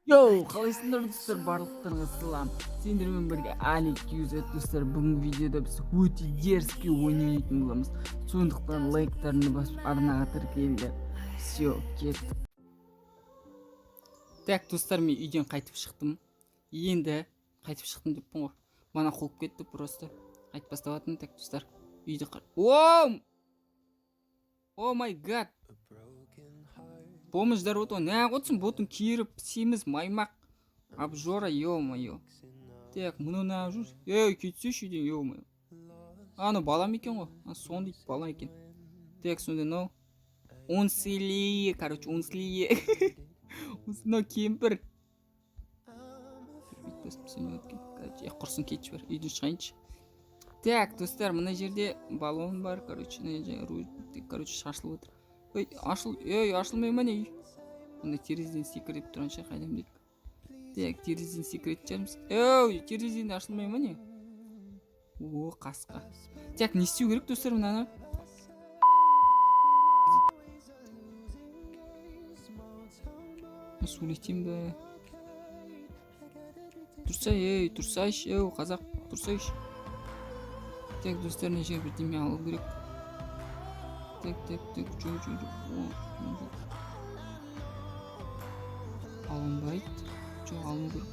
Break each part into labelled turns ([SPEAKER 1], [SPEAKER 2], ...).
[SPEAKER 1] Йоу, қалайсыңдар достар, барлықтарыңа салам. Сендермен бірге Алик Юзет достар. Бүгінгі видеода біз өте дерзкий ойнайтын боламыз. Сондықтан лайктарыңды басып арнаға тіркеліңдер. Все, кеттік. Так, достар, мен үйден қайтып шықтым. Енді қайтып шықтым деппін ғой. Мана қолып кетті просто. Қайтып баставатырмын. Так, достар, үйде Оу! О май гад! Помощь дороту. Не отсын ботын киіріп, семіз маймақ. Обжора, ё-моё. Так, мұны не жүр? Кетсеші үйден, ё-моё. Аны балам екен ғой. Сон дейді, бала екен. Так, сонда мынау. Унсилие, короче, унсилие. Мынау кемпір. Короче, құрсын кетші бар. Үйден шығайыншы. Так, достар, мына жерде баллон бар, короче, шашылып отыр. Ашылмай ма не? Мында терезеден секіріп тұранша қайдам дейік. Так, терезеден секірет жармыз. Терезеден ашылмай ма не? О, қасқа. Так, не істеу керек, достар, мынаны? Сөйлетем бе? Тұрсай, тұрсайш, қазақ, тұрсайш. Так, достар, не жер бірдеме алу керек. Так, жо. Алынбайды. Жоқ, алыну керек.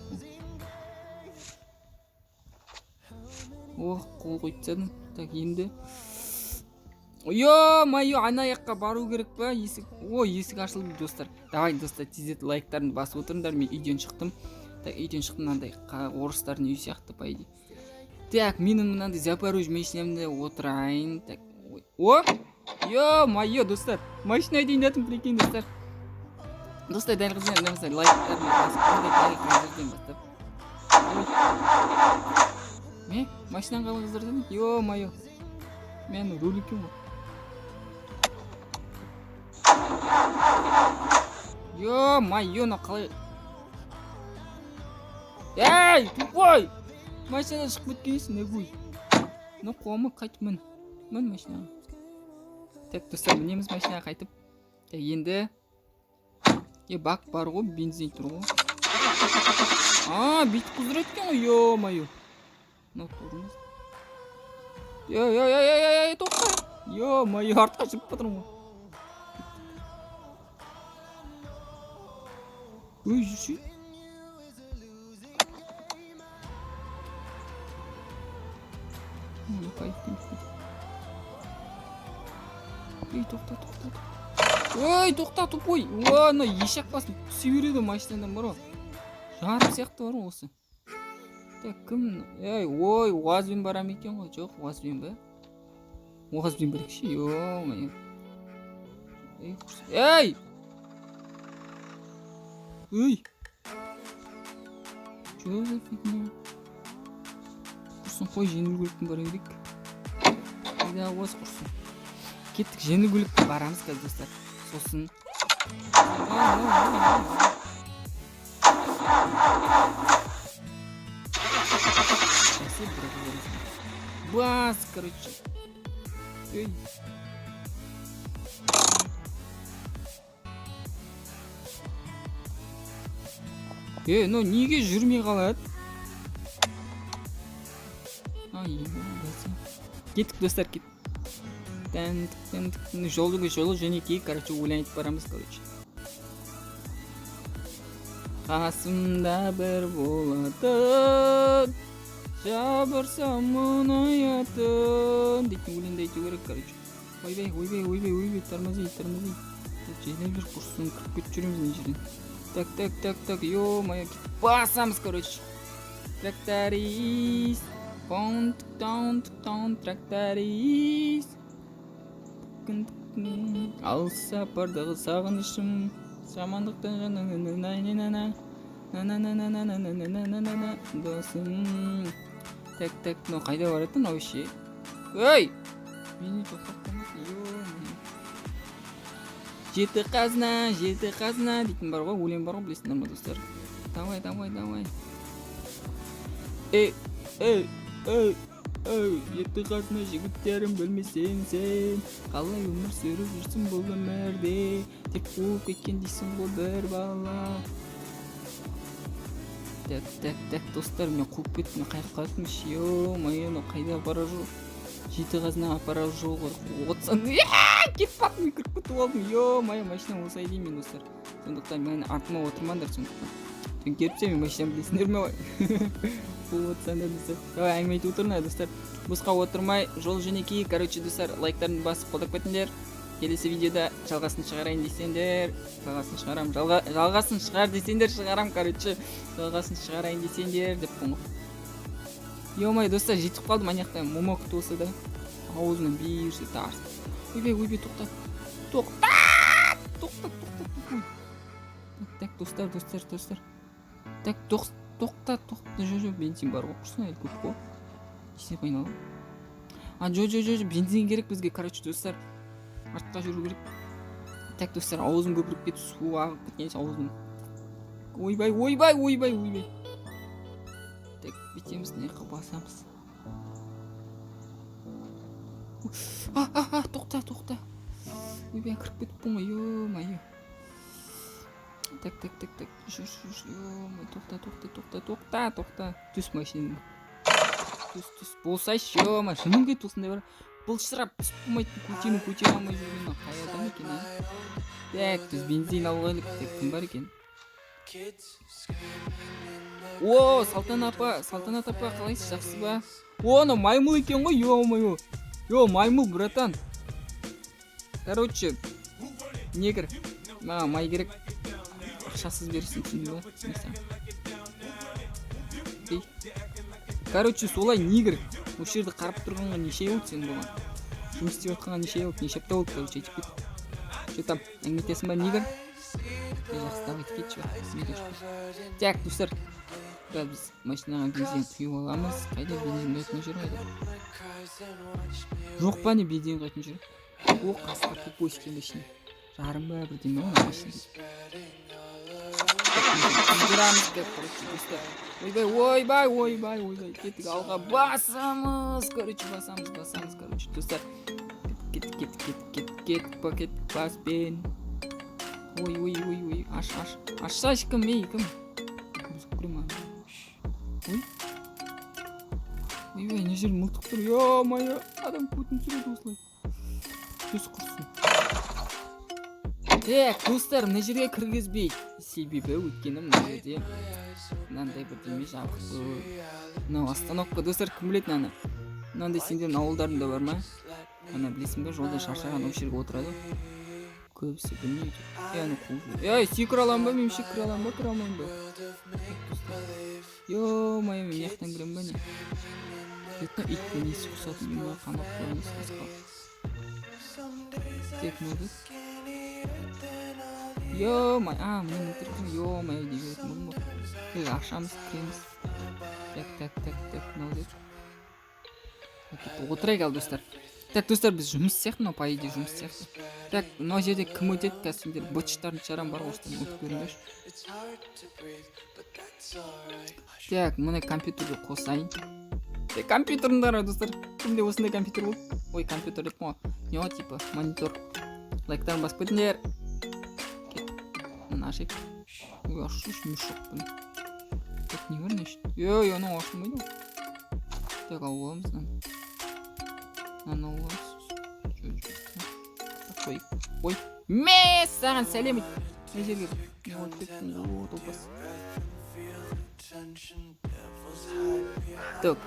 [SPEAKER 1] Қол қойып тастадым. Так, енді. Ё-моё, ана жаққа бару керек па? Есік ашылды, достар. Давай, достар, тездетіп лайктарыңды басып отырыңдар. Мен үйден шықтым. Так, үйден шықтым, мынандай орыстардың үйі сияқты по идее. Так, менің мынандай Запорожье машинамда отырайын. Так, ё-моё, достар, машина дейін дәтім, прикинь, достар. Достар, дәл қыздар, лайктарын басып. Мен машинаны қалай қыздырдым? Ё-моё. Мен руль екен ғой. Ё-моё, мына қалай. Тупой! Машинадан шығып кеткенсің, нәгуй. Мына қуамы қайтып мін машинаға. Так, достар, мінеміз машинаға қайтып. Так, енді бак бар ғой, бензин тұр ғой. Бүйтіп қыздырады екен ғой, ё-моё. Мынау тұрмыз. Тоқта. Ё-моё, артқа жүріп батырмын ғой. Жүрші. Тоқта, тупой. Ана ешек басын түсе береді машинадан бар ғой. Жарым сияқты бар ғой осы. Так, кім? УАЗбен барам екен ғой. Жоқ, УАЗбен ба? УАЗбен бірікші, ё-моё. Чё за фигня? Құрсын қой, жеңіл көліктің бара керек. Қайда УАЗ құрсын. Кеттік, жеңіл көлікті барамыз қазір, достар. Сосын. Бас, короче. Ну неге жүрмей қалады? Кеттік, достар, кеттік. Жолы және кей, короче, ойланып барамыз, короче. Қасымда бір болатын, жабырсам мұңаятын дейтін өлеңді айту керек, короче. Ойбай, тормози. Жайлап жүр, құрсын, кіріп кетіп жүреміз не жерден. Так, ё-моё, басамыз, короче. Тракторист, тракторист. Ал сапардағы сағынышым, жамандықтан жаныңын, досым. Так, но қайда баратын вообще? Мені тоқтаттыңыз, ё-моё. Жеті қазына дейтін бар ғой, өлең бар ғой, білесіңдер ма, достар? Давай. Жеті қазына жігіттерім білмесең сен, қалай өмір сүріп жүрсің бұл өмірде, деп қуып кеткен дейсің ғой бір бала. Так достар, мен қуып кеттім, мен қайық қалатынмыш. Ё-моё, мынау қайда бара жүр? Жеті қазынаға апарар жол ғой. Отсан, кетіп баттым, кіріп кетіп алдым. Ё-моё, машинам осылай деймін мен достар. Сондықтан мені артыма отырмаңдар сондықтан. Төңкеріпсе мен машинам білесіңдер ме? Отсаңдар достар. Давай әңгіме айтып отырмын достар. Босқа отырмай, жол жөнекей. Короче достар, лайктарын басып қолдап кетіңдер. Келесі видеода жалғасын шығарайын десеңдер, жалғасын шығарам, жалғасын шығар десеңдер шығарам, короче, жалғасын шығарайын десеңдер деп қоңыр. Ё-моё, достар, жетіп қалдым, анаяқта момо күтіп болса да, аузынан бейірсе тарс. Ойбай, тоқта. Так, достар. Так, тоқта, жо, бензин бар ғой, құрсын әлі көп қой. Есе қайналам. Жо, бензин керек бізге, короче, достар. Артқа жүру керек. Так, достар, аузым көпіріп кетіп, су ағып кеткенше аузым. Ойбай. Так, бетеміз не қып басамыз. Тоқта. Ойбай, кіріп кетіппін ғой, ё-моё. Так. Жүр, ё-моё, тоқта. Түс машинаның. Түс. Болсайшы, ё-моё, шының кетіп осындай бар. Бұл шырап түсіп болмайтын, көтере алмай жүрген қайда екен, а? Так, біз бензин алғайлық, кім бар екен? О, Салтанат апа, қалайсыз, жақсы ба? О, мынау маймыл екен ғой, ё-моё. Маймыл, братан. Короче, негр, маған май керек. Ақшасыз берсін, түсінді ба? Короче, солай негр. Осы жерді қарап тұрғанға неше болды сен болған? Жұмыс істеп отқанға неше апта болды, короче, айтып кет. Что там, әңгіметесің ба, негр? Жақсы, давай кетші ба. Так, достар, біз машинаға бензин құйып аламыз. Қайда бензин құятын жер қайда? Жоқ па не бензин құятын жер? О, қасқыр тупой екен машина. Жарым ба бірдеме ғой машина. Жүрамыз деп, короче, достар. Ойбай, кеттік, алға басамыз, короче, достар. Кет, пакет, баспен. Ой, ашсайшы кім, кім? Ойбай, не жер мұлтық тұр, ё-моё, адам көтін сүреді осылай. Төс құрсын. Достар, мына жерге кіргізбей, себебі өткені мына жерде мынандай бірдеме жабық. Мынау остановка, достар, кім біледі наны? Мынандай сендердің ауылдарында бар ма? Ана білесің бе, жолда шаршаған осы жерге отырады. Көбісі білмейді. Аны қуып. Секіре аламын ба, мен секіре аламын ба, кіре алмаймын ба? Ё-моё, мен яқтан кіремін ба не? Бетті итпен есі құсатын, мен қамап қоймыз қасқа. Тек мөді. Ё-моё, мен өтіркім, ё-моё деп өтім бұл мұр. Ақшамыз кіреміз. Так, мынау деп. Отырайық ал, достар. Так, достар, біз жұмыс сияқты, мынау по идее жұмыс сияқты. Так, мынау жерде кім өтеді, кәсімдер бытчтарын шығарам бар осыдан өтіп көріңдерші. Так, мұны компьютерге қосайын. Компьютеріңдар, достар. Кімде осындай компьютер болды? Ой, компьютер деп қой. Не о, типа, монитор. Лайктарын басып кетіңдер. Мына ашайық. Ой, ашылшы, мешок бұны. Так, не көрін ешін. Оны ашылмайды ғой. Так, ауыламыз наны. Наны ауыламыз. Ой, саған сәлем ет. Не жерге толпас. Так,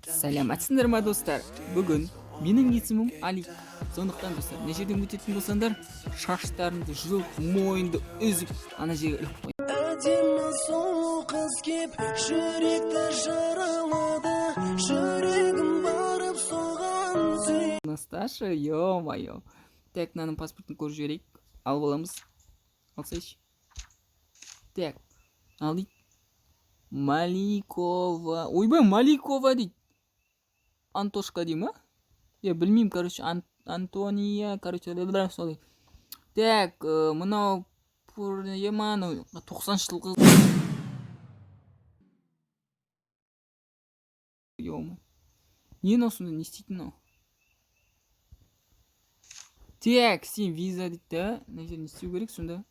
[SPEAKER 1] сәлематсыңдар ма, достар? Бүгін менің есімім Али. Сондықтан, достар, не жерден өтетін болсаңдар, шаштарыңды жұлып, мойынды үзіп, ана жерге іліп қой. Әдемі сол қыз кеп, жүректі жаралады, жүрегім барып соған сүй. Насташа, ё-моё. Так, мынаның паспортын көріп жіберейік. Алып аламыз. Алсайшы. Так, ал дейді. Маликова. Ойбай, Маликова дейді. Антошка дейді ма? Я білмеймін, короче, Антония, короче, солай. Так, мынау Еману 90 жылғы. Ё-моё. Не осында не істейтін мынау? Так, сен виза дейді да. Мына жерде не істеу керек сонда?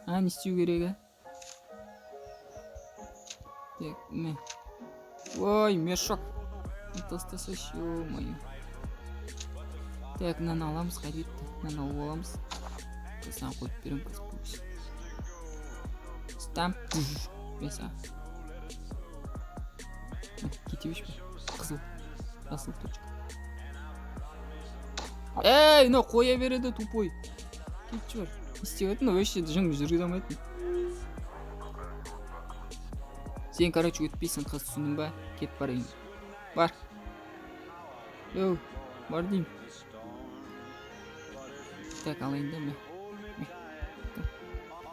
[SPEAKER 1] Не істеу керек? Так, мә. Ой, мешок. Тастаса, ё-моё. Так, мынаны аламыз, қайтеді. Мынаны алып аламыз. Саған қойып беремін қазір. Стамп. Беса. Кете берші. Қызыл. Жасыл точка. Эй, мынау қоя береді, тупой. Кетші бар. Не істеп жатыр? Мынау вообще жыңғып жүргізе алмайтын. Сен, короче, өтпейсің, қыз, түсіндің ба? Кет барайын. Бар. Йоу, бар деймін. Так, алайын да мен.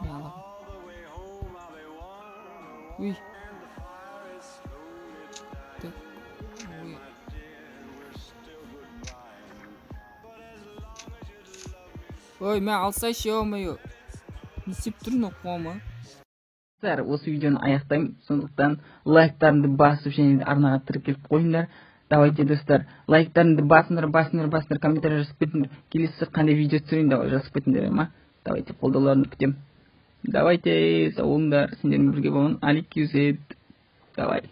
[SPEAKER 1] Мен аламын. Ой. Так. Ой. Ой, мен алсайшы, ё-моё. Не істеп тұрмын, оқуыма? Осы видеоны аяқтаймын. Сондықтан лайктарыңды басып және арнаға тіркеліп қойыңдар. Давайте, достар, лайктарыңды басыңдар, комментарий жазып кетіңдер. Келесі қандай видео түсірейін, давай жазып кетіңдер, ма? Давайте, қолдауларыңды күтемін. Давайте, сау болыңдар, сендермен бірге болған Алик Юзет. Давай.